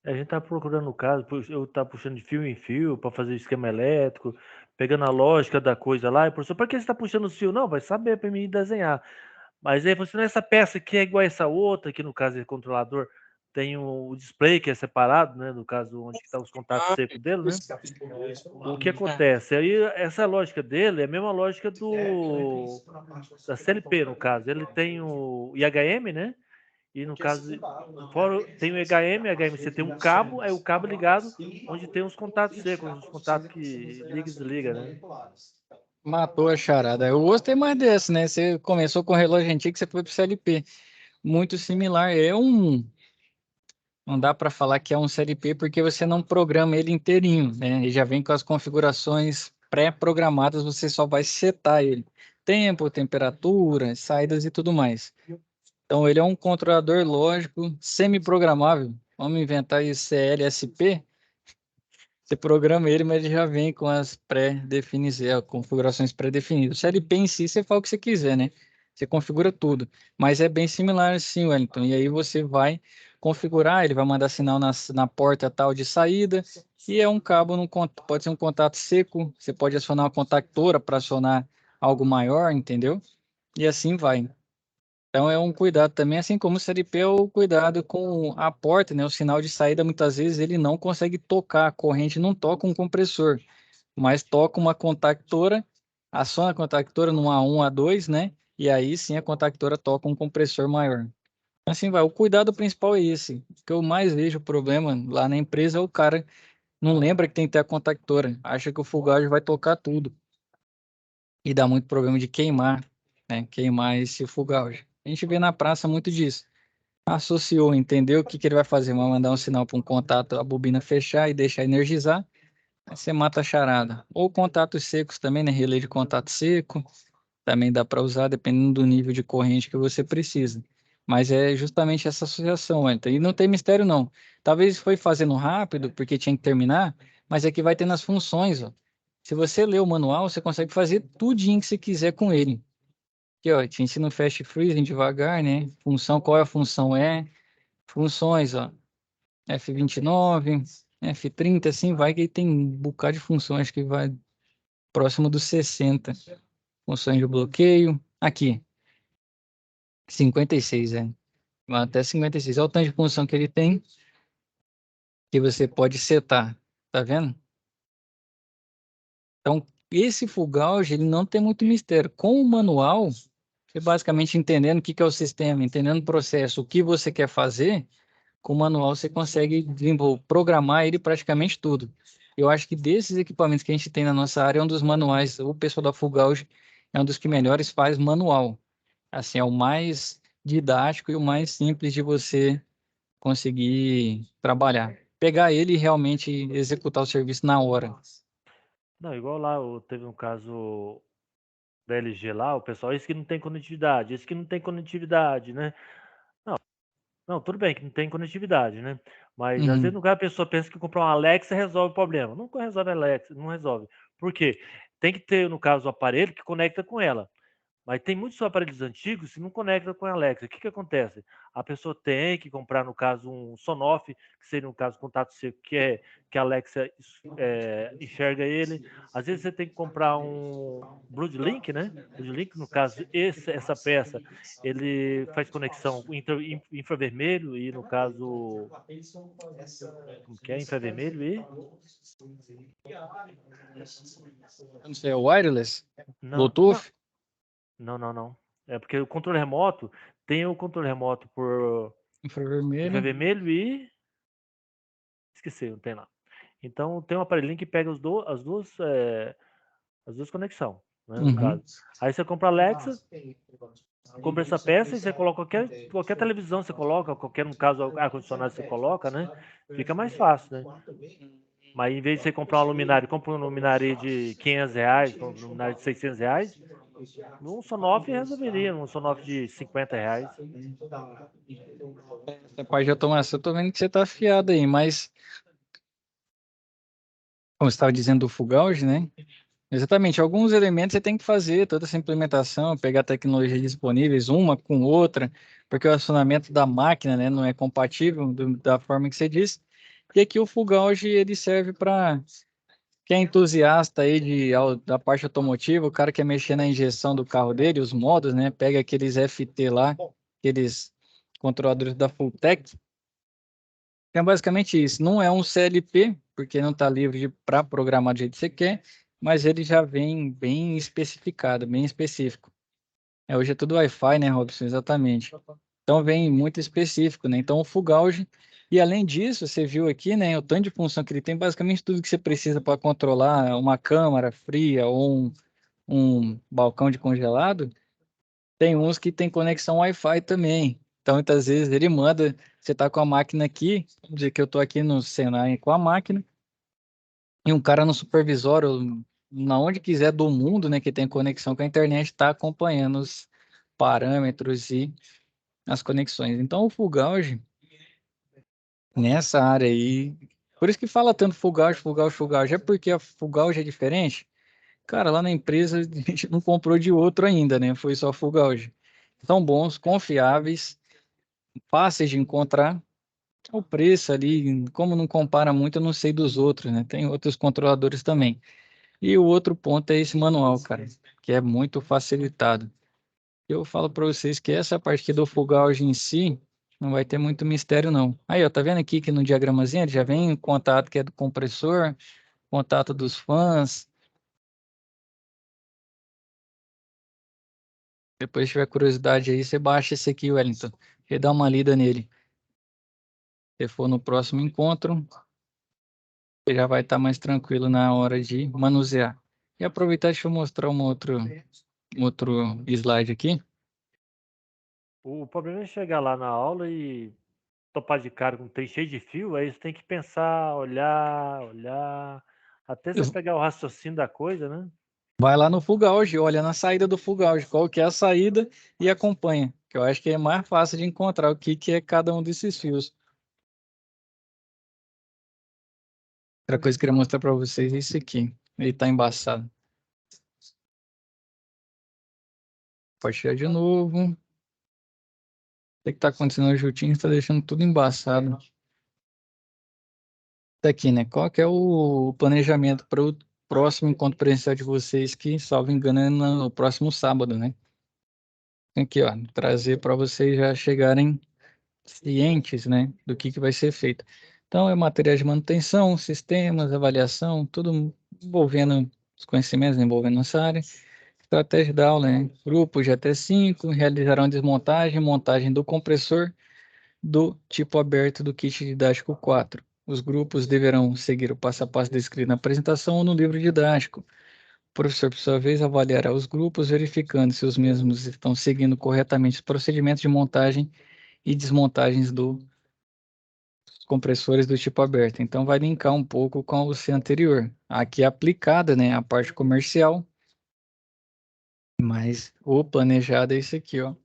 A gente tá procurando o caso, eu tá puxando de fio em fio para fazer esquema elétrico, pegando a lógica da coisa lá. E professor, para que você tá puxando os fios? Não, vai saber para mim desenhar. Mas aí você não é essa peça aqui é igual a essa outra, que no caso é controlador, tem o display que é separado, né? No caso, onde estão os contatos secos dele, né? O que acontece? Aí essa lógica dele é a mesma lógica da CLP, no caso. Ele tem o IHM, né? E no caso, fora, tem o EHM você tem um cabo, é o cabo ligado onde tem os contatos secos, os contatos que liga e desliga, né? Matou a charada. Eu gostei mais dessa, né? Você começou com relógio antigo, você foi pro CLP. Muito similar. Não dá para falar que é um CLP porque você não programa ele inteirinho, né? Ele já vem com as configurações pré-programadas, você só vai setar ele. Tempo, temperatura, saídas e tudo mais. Então ele é um controlador lógico semi-programável. Vamos inventar aí CLSP. Você programa ele, mas ele já vem com as configurações pré-definidas. O CLP em si, você fala o que você quiser, né? Você configura tudo. Mas é bem similar assim, Wellington. E aí você vai configurar, ele vai mandar sinal na porta tal de saída, e é um cabo, pode ser um contato seco, você pode acionar uma contactora para acionar algo maior, entendeu? E assim vai. Então é um cuidado também, assim como o CLP é o cuidado com a porta, né? O sinal de saída, muitas vezes, ele não consegue tocar, a corrente não toca um compressor, mas toca uma contactora, aciona a contactora no A1, A2, né? E aí sim a contactora toca um compressor maior. Assim vai, o cuidado principal é esse. O que eu mais vejo problema lá na empresa é o cara não lembra que tem que ter a contactora, acha que o full gauge vai tocar tudo. E dá muito problema de queimar, né? Queimar esse full gauge. A gente vê na praça muito disso. Associou, entendeu o que ele vai fazer? Vai mandar um sinal para um contato, a bobina fechar e deixar energizar, aí você mata a charada. Ou contatos secos também, né? Relé de contato seco, também dá para usar, dependendo do nível de corrente que você precisa. Mas é justamente essa associação, Wellington. E não tem mistério, não. Talvez foi fazendo rápido, porque tinha que terminar, mas aqui vai ter nas funções, ó. Se você ler o manual, você consegue fazer tudinho que você quiser com ele. Aqui, ó, te ensina o fast freezing devagar, né? Função, qual é a função funções, ó. F29, F30, assim vai, que tem um bocado de funções que vai próximo dos 60. Funções de bloqueio. Aqui, 56, vai até 56. Olha o tanto de função que ele tem, que você pode setar. Tá vendo? Então, esse full gauge, ele não tem muito mistério. Com o manual, você basicamente entendendo o que é o sistema, entendendo o processo, o que você quer fazer, com o manual você consegue desenvolver, programar ele praticamente tudo. Eu acho que desses equipamentos que a gente tem na nossa área, é um dos manuais, o pessoal da Full Gauge é um dos que melhores faz manual. Assim, é o mais didático e o mais simples de você conseguir trabalhar. Pegar ele e realmente executar o serviço na hora. Não, igual lá, teve um caso da LG lá, o pessoal, esse que não tem conectividade, esse que não tem conectividade, né? Não, tudo bem que não tem conectividade, né? Mas às vezes Uhum. no caso a pessoa pensa que comprar uma Alexa resolve o problema. Não resolve a Alexa, não resolve. Por quê? Tem que ter, no caso, o aparelho que conecta com ela. Mas tem muitos aparelhos antigos que não conectam com a Alexa. O que acontece? A pessoa tem que comprar, no caso, um Sonoff, que seria, no caso, contato seco, que a Alexa enxerga ele. Às vezes você tem que comprar um Broodlink, né? Broodlink, no caso, essa peça, ele faz conexão infravermelho e, no caso, como que é? Infravermelho e... Não sei, é wireless? Não, não, Bluetooth? não. É porque o controle remoto, tem o controle remoto por Infravermelho? infravermelho e... Esqueci, não tem lá. Então tem um aparelhinho que pega as duas conexões, né, no Uhum. caso. Aí você compra a Alexa, compra essa peça e você coloca qualquer televisão, você coloca, qualquer, no caso, ar-condicionado você coloca, né? Fica mais fácil, né? Mas em vez de você comprar uma luminária, compra uma luminária de R$ 500, uma luminária de R$ 600, um Sonoff resolveria, um Sonoff de R$ 50. Essa parte de automação, eu tô vendo que você tá afiado aí, mas, como você estava dizendo do full gauge, né? Exatamente, alguns elementos você tem que fazer toda essa implementação, pegar tecnologias disponíveis, uma com outra, porque o acionamento da máquina, né, não é compatível da forma que você disse. E aqui o full gauge, ele serve para quem é entusiasta aí da parte automotiva, o cara quer mexer na injeção do carro dele, os modos, né, pega aqueles FT lá, aqueles controladores da Fulltech. É basicamente isso. Não é um CLP, porque não está livre para programar do jeito que você quer, mas ele já vem bem especificado, bem específico. Hoje é tudo Wi-Fi, né, Robson? Exatamente. Então vem muito específico, né? Então o full gauge. E além disso, você viu aqui, né, o tanto de função que ele tem, basicamente tudo que você precisa para controlar uma câmara fria ou um balcão de congelado, tem uns que tem conexão Wi-Fi também. Então, muitas vezes ele manda, você tá com a máquina aqui, vamos dizer que eu tô aqui no Senai com a máquina, e um cara no supervisor, ou na onde quiser do mundo, né, que tem conexão com a internet, está acompanhando os parâmetros e as conexões. Então, o full gauge, nessa área aí, por isso que fala tanto full gauge, full gauge, full gauge, é porque a full gauge é diferente. Cara, lá na empresa a gente não comprou de outro ainda, né? Foi só full gauge. são bons, confiáveis, fáceis de encontrar. O preço ali, como não compara muito, eu não sei dos outros, né? Tem outros controladores também. E o outro ponto é esse manual, cara, que é muito facilitado. Eu falo para vocês que essa parte aqui do Fugalge em si não vai ter muito mistério, não. Aí, ó, tá vendo aqui que no diagramazinho ele já vem o contato que é do compressor, contato dos fãs. Depois, se tiver curiosidade aí, você baixa esse aqui, Wellington, e dá uma lida nele. Se for no próximo encontro, você já vai estar mais tranquilo na hora de manusear. E aproveitar, deixa eu mostrar um outro slide aqui. O problema é chegar lá na aula e topar de cara com um trem cheio de fio, aí você tem que pensar, olhar, até você pegar o raciocínio da coisa, né? Vai lá no Fugalge, olha na saída do Fugalge, qual que é a saída e acompanha, que eu acho que é mais fácil de encontrar o que é cada um desses fios. Outra coisa que eu queria mostrar para vocês é isso aqui. Ele tá embaçado. Pode tirar de novo. O que tá acontecendo no Jutinho está deixando tudo embaçado. Tá aqui, né? Qual que é o planejamento para o próximo encontro presencial de vocês, que, salvo engano, é no próximo sábado, né? Aqui, ó, trazer para vocês já chegarem cientes, né, do que vai ser feito. Então, é materiais de manutenção, sistemas, avaliação, tudo envolvendo os conhecimentos, envolvendo essa área. Estratégia da aula, né? Grupos de até 5 realizarão desmontagem e montagem do compressor do tipo aberto do kit didático 4. Os grupos deverão seguir o passo a passo descrito na apresentação ou no livro didático. O professor, por sua vez, avaliará os grupos, verificando se os mesmos estão seguindo corretamente os procedimentos de montagem e desmontagens dos compressores do tipo aberto. Então, vai linkar um pouco com o C anterior. Aqui é aplicada, né, a parte comercial, mas o planejado é esse aqui, ó.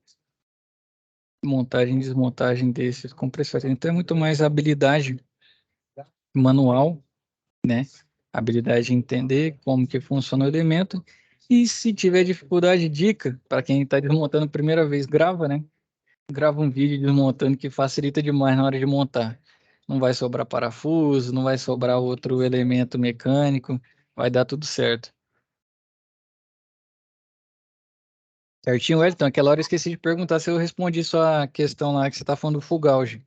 Montagem e desmontagem desses compressores. Então, é muito mais habilidade manual, né? Habilidade de entender como que funciona o elemento. E se tiver dificuldade, dica, para quem está desmontando a primeira vez, grava, né? Grava um vídeo desmontando que facilita demais na hora de montar. Não vai sobrar parafuso, não vai sobrar outro elemento mecânico, vai dar tudo certo. Certinho, Wellington? Aquela hora eu esqueci de perguntar se eu respondi sua questão lá que você está falando do Fugalge.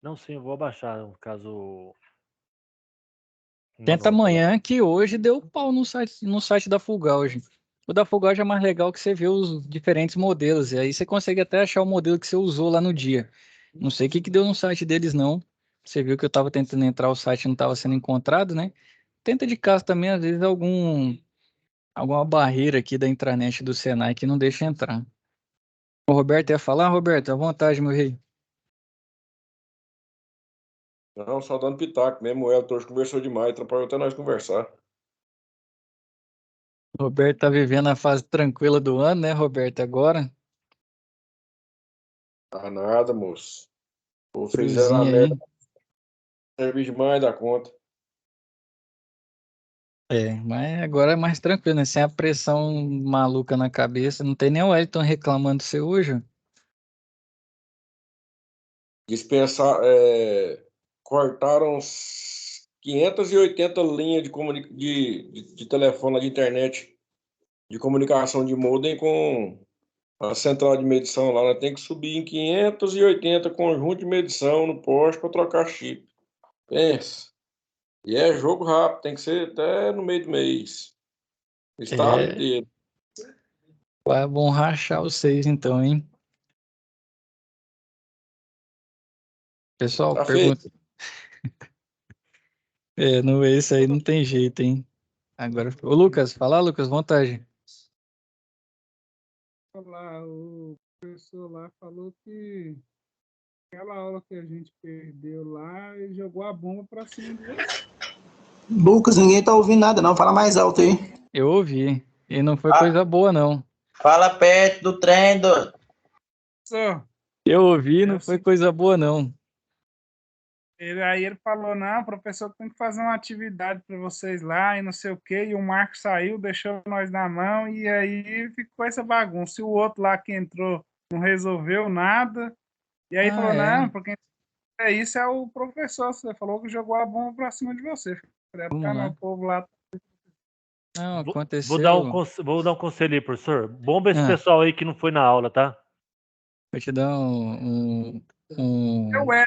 Não, sim, eu vou abaixar, no caso. Tenta Manual. amanhã, que hoje deu pau no site da Fugalge. O da Fugalge é mais legal que você vê os diferentes modelos, e aí você consegue até achar o modelo que você usou lá no dia. Não sei o que deu no site deles, não. Você viu que eu estava tentando entrar, o site não estava sendo encontrado, né? Tenta de casa também, às vezes, alguma barreira aqui da intranet do Senai que não deixa entrar. O Roberto ia falar? Roberto, à vontade, meu rei. Não, só dando pitaco mesmo. O Elton hoje conversou demais, atrapalhou até nós conversar. O Roberto tá vivendo a fase tranquila do ano, né, Roberto? Agora, Ah, nada, moço. Vocês eram a friozinho merda, aí. servi demais da conta. É, mas agora é mais tranquilo, né? Sem a pressão maluca na cabeça. Não tem nem o Wellington reclamando de você hoje. Dispensar, cortaram 580 linhas de telefone de internet, de comunicação de modem com a central de medição lá. Né? Tem que subir em 580 conjunto de medição no poste para trocar chip. Pensa. E é jogo rápido, tem que ser até no meio do mês. O estado É, inteiro. vão rachar os seis então, hein? Pessoal, Tá feio. pergunta. É, no esse aí não tem jeito, hein? Agora, ô Lucas, fala, Lucas, vontade. Lá, o professor lá falou que aquela aula que a gente perdeu lá, ele jogou a bomba para cima de você. Lucas, ninguém tá ouvindo nada, não. Fala mais alto aí. Eu ouvi. E não foi coisa boa, não. Fala perto do trem, Só, Eu ouvi, não foi coisa boa, não. Aí ele falou, não, o professor tem que fazer uma atividade para vocês lá e não sei o quê. E o Marcos saiu, deixou nós na mão e aí ficou essa bagunça. E o outro lá que entrou não resolveu nada. E aí Ah, falou, não, é. porque isso é o professor. Você falou que jogou a bomba para cima de você. Falei, Vamos ah, não, lá. o povo lá. Não, Vou aconteceu. vou dar um conselho aí, professor. Bomba esse Ah, pessoal aí que não foi na aula, tá? vou te dar Eu é,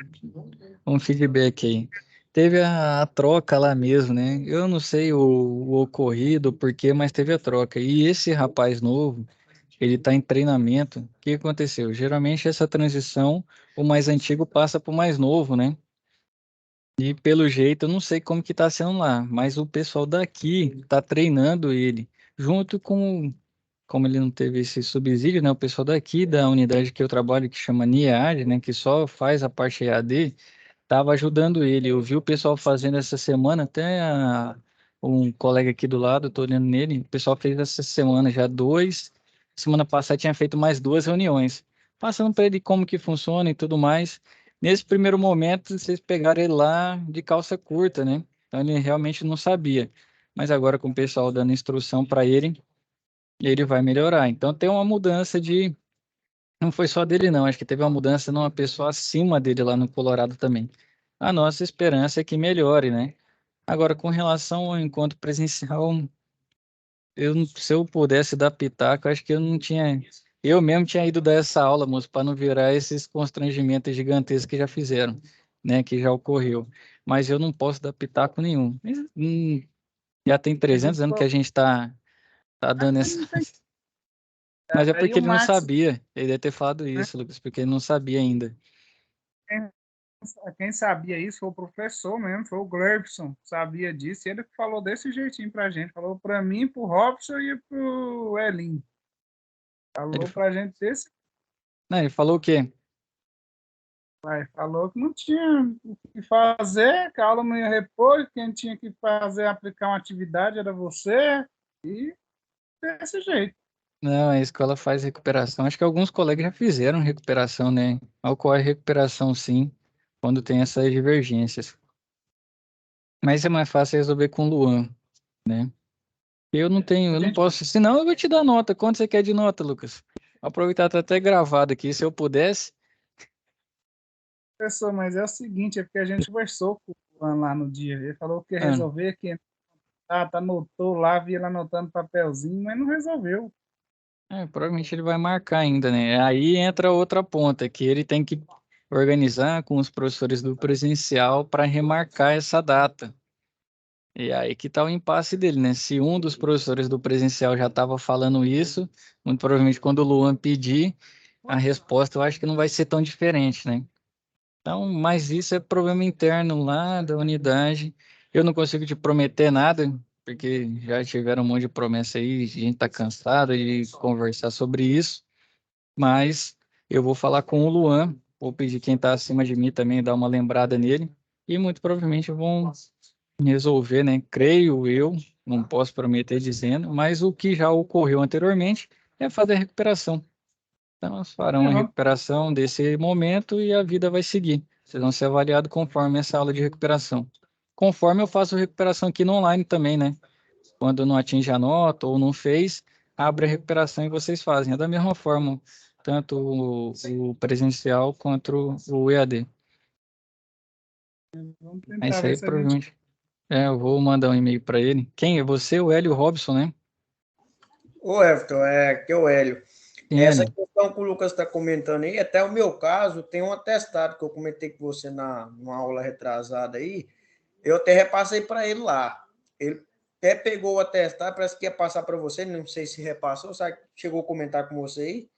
um feedback aí. Teve a troca lá mesmo, né? Eu não sei o ocorrido, o porquê, mas teve a troca. E esse rapaz novo, ele está em treinamento. O que aconteceu? Geralmente essa transição, o mais antigo passa para o mais novo, né? E pelo jeito, eu não sei como que tá sendo lá, mas o pessoal daqui tá treinando ele, junto com, como ele não teve esse subsídio, né? O pessoal daqui da unidade que eu trabalho, que chama NIAD, né? Que só faz a parte EAD, tava ajudando ele. Eu vi o pessoal fazendo essa semana, um colega aqui do lado, tô olhando nele, o pessoal fez essa semana já dois, semana passada tinha feito mais duas reuniões, passando para ele como que funciona e tudo mais. Nesse primeiro momento, vocês pegaram ele lá de calça curta, né? Então ele realmente não sabia. Mas agora com o pessoal dando instrução para ele vai melhorar. Então tem uma mudança de. Não foi só dele, não. Acho que teve uma mudança numa pessoa acima dele lá no Colorado também. A nossa esperança é que melhore, né? Agora, com relação ao encontro presencial, se eu pudesse dar pitaco, acho que eu não tinha. Eu mesmo tinha ido dar essa aula, moço, para não virar esses constrangimentos gigantescos que já fizeram, né? Que já ocorreu. Mas eu não posso dar pitaco nenhum. Já tem mas o 300 anos que a gente tá dando essa. não tem. Mas é Aí porque o ele não Marcos, sabia. Ele deve ter falado né, isso, Lucas, porque ele não sabia ainda. quem sabia isso foi o professor mesmo, foi o Gleibson, sabia disso, e ele falou desse jeitinho pra gente, falou pra mim, pro Robson e pro Elin. Ele, Falou fa- pra gente desse, não, ele falou o quê? falou que não tinha o que fazer, que a aula não ia repor, quem tinha que fazer, aplicar uma atividade era você, e desse jeito. Não, a escola faz recuperação. Acho que alguns colegas já fizeram recuperação, né? Ocorre recuperação, sim, quando tem essas divergências. Mas é mais fácil resolver com o Luan, né? Eu não tenho, A eu não gente, posso. Senão eu vou te dar nota. Quanto você quer de nota, Lucas? Vou aproveitar, tá até gravado aqui. Se eu pudesse. professor, mas é o seguinte, é porque a gente conversou com o Juan lá no dia, ele falou que ia Ah, resolver, que anotou lá, via ele anotando papelzinho, mas não resolveu. provavelmente ele vai marcar ainda, né? Aí entra outra ponta, que ele tem que organizar com os professores do presencial para remarcar essa data. E aí que tá o impasse dele, né? Se um dos professores do presencial já estava falando isso, muito provavelmente quando o Luan pedir, a resposta eu acho que não vai ser tão diferente, né? Então, mas isso é problema interno lá da unidade. Eu não consigo te prometer nada, porque já tiveram um monte de promessa aí, a gente tá cansado de conversar sobre isso, mas eu vou falar com o Luan, vou pedir quem tá acima de mim também dar uma lembrada nele, e muito provavelmente vão resolver, né? Creio eu, não posso prometer dizendo, mas o que já ocorreu anteriormente é fazer a recuperação. Então, elas farão É, a vamos, recuperação desse momento e a vida vai seguir. Vocês vão ser avaliados conforme essa aula de recuperação. Conforme eu faço recuperação aqui no online também, né? Quando não atinge a nota ou não fez, abre a recuperação e vocês fazem. É da mesma forma, tanto o presencial quanto o EAD. vamos É tentar isso ver aí, se a gente. provavelmente. Eu vou mandar um e-mail para ele. Quem é você? O Hélio Robson, né? Ô, Everton, que é o Hélio. Sim, Essa Hélio. questão que o Lucas está comentando aí, até o meu caso, tem um atestado que eu comentei com você numa aula retrasada aí, eu até repassei para ele lá. Ele até pegou o atestado, parece que ia passar para você, não sei se repassou, sabe? Chegou a comentar com você aí?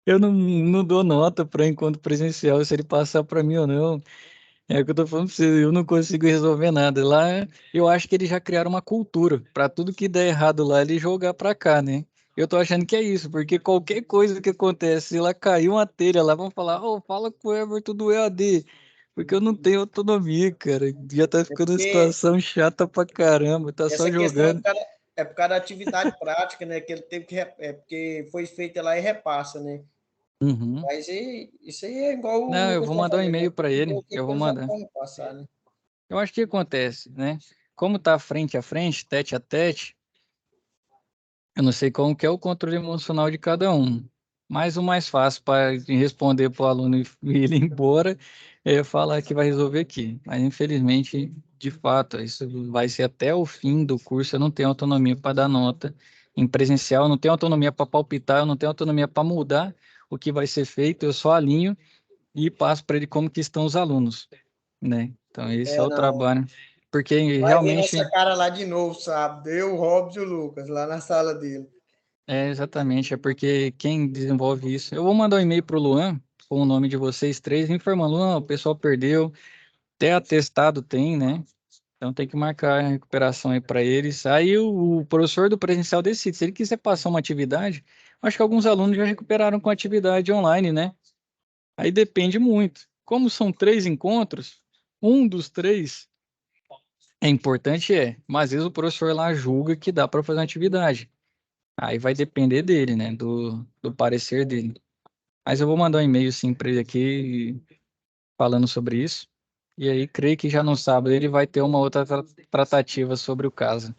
Eu não dou nota para encontro presencial, se ele passar para mim ou não. É o que eu tô falando pra você, eu não consigo resolver nada. Lá, eu acho que eles já criaram uma cultura para tudo que der errado lá, ele jogar para cá, né? Eu tô achando que é isso, porque qualquer coisa que acontece, se lá cair uma telha lá, vão falar, ô, fala com o Everton do EAD, porque eu não tenho autonomia, cara. Já tá É ficando uma porque situação chata pra caramba, tá só essa questão jogando. é por causa da atividade prática, né? Que ele teve que. É porque foi feita lá e repassa, né? Uhum. Mas isso aí é igual o Não, eu Lucas vou tá mandar um falando, né? e-mail para Tem que ver ele. o que Eu que vou eles já mandar. podem passar, né? Eu acho que acontece, né? Como tá frente a frente, tete a tete, eu não sei como que é o controle emocional de cada um. Mas o mais fácil para responder para o aluno e ele ir embora é falar que vai resolver aqui. Mas infelizmente, de fato, isso vai ser até o fim do curso. Eu não tenho autonomia para dar nota em presencial, eu não tenho autonomia para palpitar, eu não tenho autonomia para mudar o que vai ser feito. Eu só alinho e passo para ele como que estão os alunos, né? Então esse é É, o não. trabalho, porque Vai ver nossa realmente cara lá de novo, sábado. Eu, o Robson e o Lucas, lá na sala dele. exatamente, é porque quem desenvolve isso. Eu vou mandar um e-mail para o Luan com o nome de vocês três, informando, Luan, o pessoal perdeu, até atestado tem, né? Então tem que marcar a recuperação aí para eles. Aí o professor do presencial decide. Se ele quiser passar uma atividade, acho que alguns alunos já recuperaram com atividade online, né? Aí depende muito. Como são 3 encontros, um dos 3 é importante, mas às vezes o professor lá julga que dá para fazer uma atividade. Aí vai depender dele, né? Do parecer dele. Mas eu vou mandar um e-mail sim para ele aqui falando sobre isso. E aí, creio que já no sábado ele vai ter uma outra tratativa sobre o caso.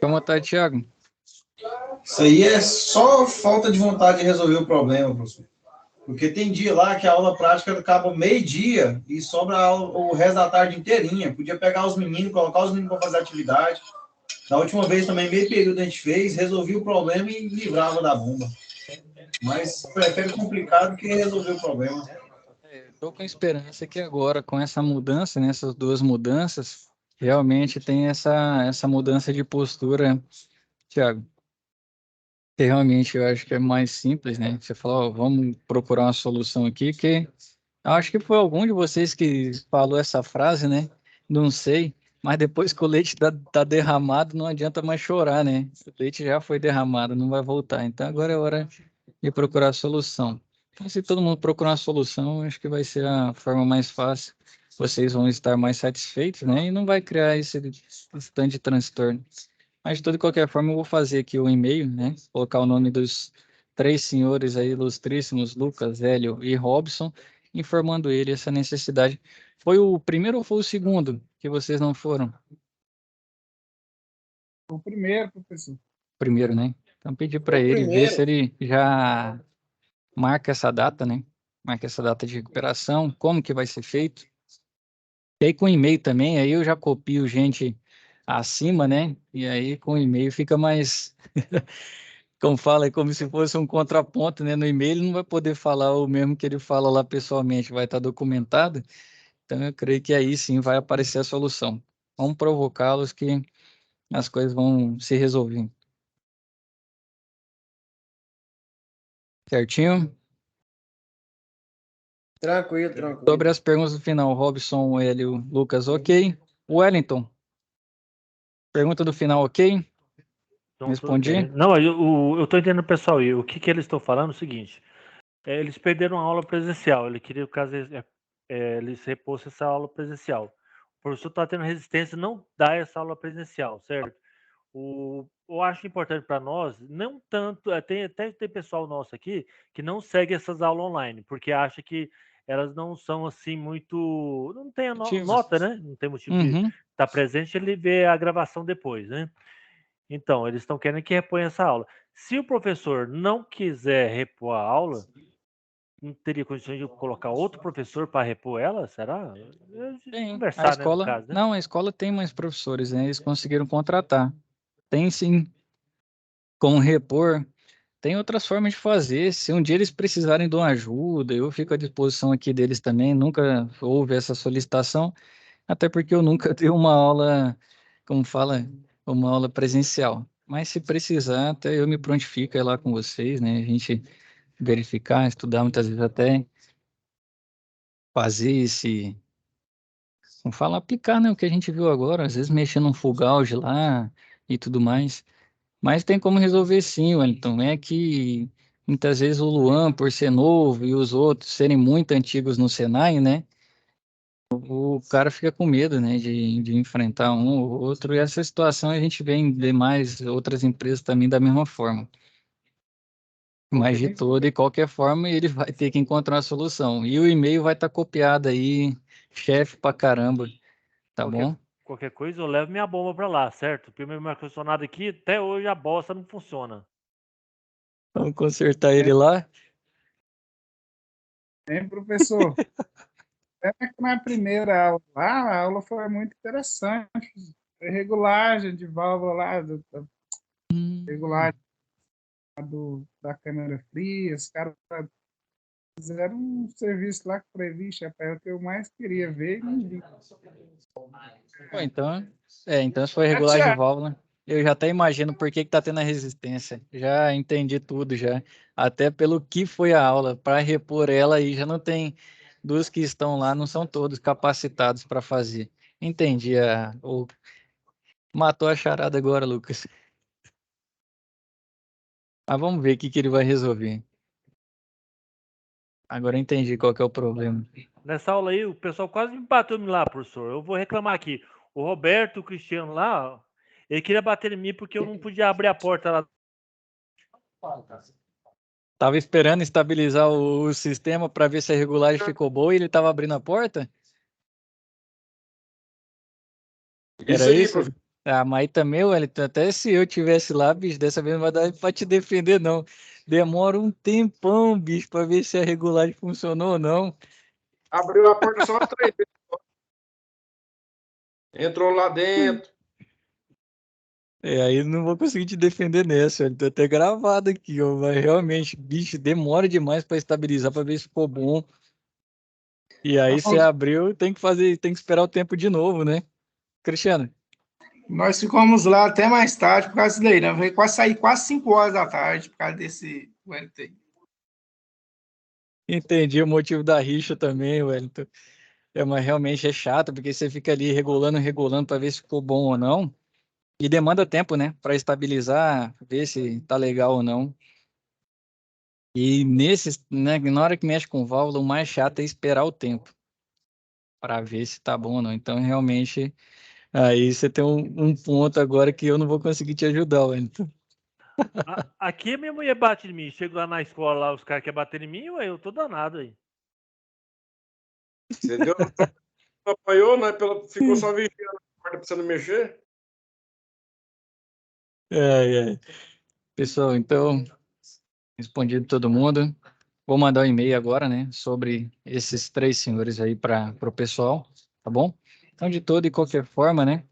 Como tá, Thiago? Isso aí é só falta de vontade de resolver o problema, professor. Porque tem dia lá que a aula prática acaba meio-dia e sobra o resto da tarde inteirinha. Podia pegar os meninos, colocar os meninos para fazer atividade. Da última vez também, meio período a gente fez, resolvia o problema e livrava da bomba. Mas prefere complicado que resolver o problema. Estou com esperança que agora, com essa mudança, né, essas 2 mudanças, realmente tem essa mudança de postura, Thiago. Que realmente eu acho que é mais simples, né? Você falou, ó, vamos procurar uma solução aqui, que eu acho que foi algum de vocês que falou essa frase, né? Não sei, mas depois que o leite tá derramado, não adianta mais chorar, né? O leite já foi derramado, não vai voltar. Então agora é hora de procurar a solução. Então, se todo mundo procurar uma solução, acho que vai ser a forma mais fácil. Vocês vão estar mais satisfeitos, né? E não vai criar esse tanto de transtorno. Mas de toda e qualquer forma, eu vou fazer aqui o e-mail, né? Colocar o nome dos 3 senhores aí ilustríssimos, Lucas, Hélio e Robson, informando ele essa necessidade. Foi o primeiro ou foi o segundo que vocês não foram? O primeiro, professor. Primeiro, né? Então pedi Foi para o ele ver se primeiro. ele já marca essa data, né? Marca essa data de recuperação, como que vai ser feito. E aí com e-mail também, aí eu já copio gente acima, né? E aí com e-mail fica mais como fala, é como se fosse um contraponto, né? No e-mail ele não vai poder falar o mesmo que ele fala lá pessoalmente, vai estar documentado. Então eu creio que aí sim vai aparecer a solução. Vamos provocá-los que as coisas vão se resolver. Certinho? Tranquilo, tranquilo. Sobre as perguntas do final, Robson, Hélio, Lucas, ok. Wellington, pergunta do final, ok? Então, tudo Respondi? bem. Não, eu tô entendendo, pessoal, e o que eles estão falando é o seguinte: eles perderam a aula presencial, ele queria, caso eles repoussem essa aula presencial. O professor está tendo resistência em não dar essa aula presencial, certo? Eu acho importante para nós, não tanto, tem pessoal nosso aqui que não segue essas aulas online, porque acha que elas não são assim muito. Não tem a Motivo. nota, né? Não tem motivo de Uhum. estar presente, ele vê a gravação depois, né? Então, eles estão querendo que reponha essa aula. Se o professor não quiser repor a aula, não teria condições de colocar outro professor para repor ela? Será? Tem. A Conversar, né, no escola, caso, né? não, a escola tem mais professores, né? Eles conseguiram contratar. Tem sim, como repor. Tem outras formas de fazer. Se um dia eles precisarem de uma ajuda, eu fico à disposição aqui deles também. Nunca houve essa solicitação, até porque eu nunca dei uma aula, como fala, uma aula presencial. Mas se precisar, até eu me prontifico a ir lá com vocês, né? A gente verificar, estudar, muitas vezes até fazer como fala, aplicar, né? O que a gente viu agora, às vezes mexer num Fugalge lá e tudo mais. Mas tem como resolver sim, Wellington. É que muitas vezes o Luan, por ser novo, e os outros serem muito antigos no Senai, né? O cara fica com medo, né, de enfrentar um ou outro. E essa situação a gente vê em demais outras empresas também da mesma forma. Mas de toda e qualquer forma, ele vai ter que encontrar uma solução. E o e-mail vai estar copiado aí, chefe pra caramba, tá bom? Qualquer coisa, eu levo minha bomba pra lá, certo? Porque meu ar-condicionado aqui, até hoje a bosta não funciona. Vamos consertar ele lá. Hein, professor? Até que na primeira aula lá, a aula foi muito interessante. Regulagem de válvula lá, regulagem da câmera fria, os caras fizeram um serviço lá que previsto, é o que eu mais queria ver e não vi. Pô, então se for regulagem de válvula, eu já até imagino por que tá tendo a resistência. Já entendi tudo já. Até pelo que foi a aula. Para repor ela aí já não tem dos que estão lá, não são todos capacitados para fazer. Entendi. Matou a charada agora, Lucas. Mas vamos ver o que ele vai resolver. Agora eu entendi qual que é o problema. Nessa aula aí, o pessoal quase me bateu lá, professor. Eu vou reclamar aqui. O Roberto, o Cristiano lá, ó, ele queria bater em mim porque eu não podia abrir a porta lá. Tava esperando estabilizar o sistema para ver se a regulagem ficou boa e ele tava abrindo a porta? Era aí, isso? Ah, mas aí também, Wellington, até se eu tivesse lá, bicho, dessa vez não vai dar pra te defender, não. Demora um tempão, bicho, pra ver se a regulagem funcionou ou não. Abriu a porta só 3 vezes. Entrou lá dentro. Aí não vou conseguir te defender nessa, Wellington. Tá até gravado aqui, ó. Mas realmente, bicho, demora demais pra estabilizar, pra ver se ficou bom. E aí, se abriu, tem que esperar o tempo de novo, né? Cristiano? Nós ficamos lá até mais tarde por causa disso daí, né? Foi quase sair quase 5 horas da tarde por causa desse Wellington. Entendi o motivo da rixa também, Wellington. Mas realmente é chato, porque você fica ali regulando para ver se ficou bom ou não. E demanda tempo, né? Para estabilizar, ver se tá legal ou não. E né, na hora que mexe com válvula, o mais chato é esperar o tempo para ver se tá bom ou não. Então, realmente, aí você tem um ponto agora que eu não vou conseguir te ajudar, Wellington. Aqui minha mulher bate em mim. Chego lá na escola, lá, os caras querem bater em mim, ué, eu tô danado aí. Você deu, não apanhou, né? Ficou só vigiando a porta pra você não mexer? Pessoal, então, respondido todo mundo. Vou mandar um e-mail agora, né, sobre esses 3 senhores aí para o pessoal, tá bom? Então, de toda e qualquer forma, né,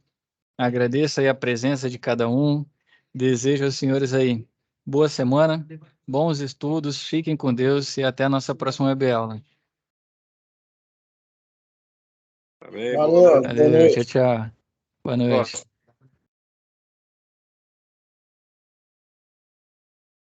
agradeço aí a presença de cada um. Desejo aos senhores aí boa semana, bons estudos, fiquem com Deus e até a nossa próxima web aula. Amém, Valeu, boa noite. boa Valeu, noite. tchau, tchau. Boa noite.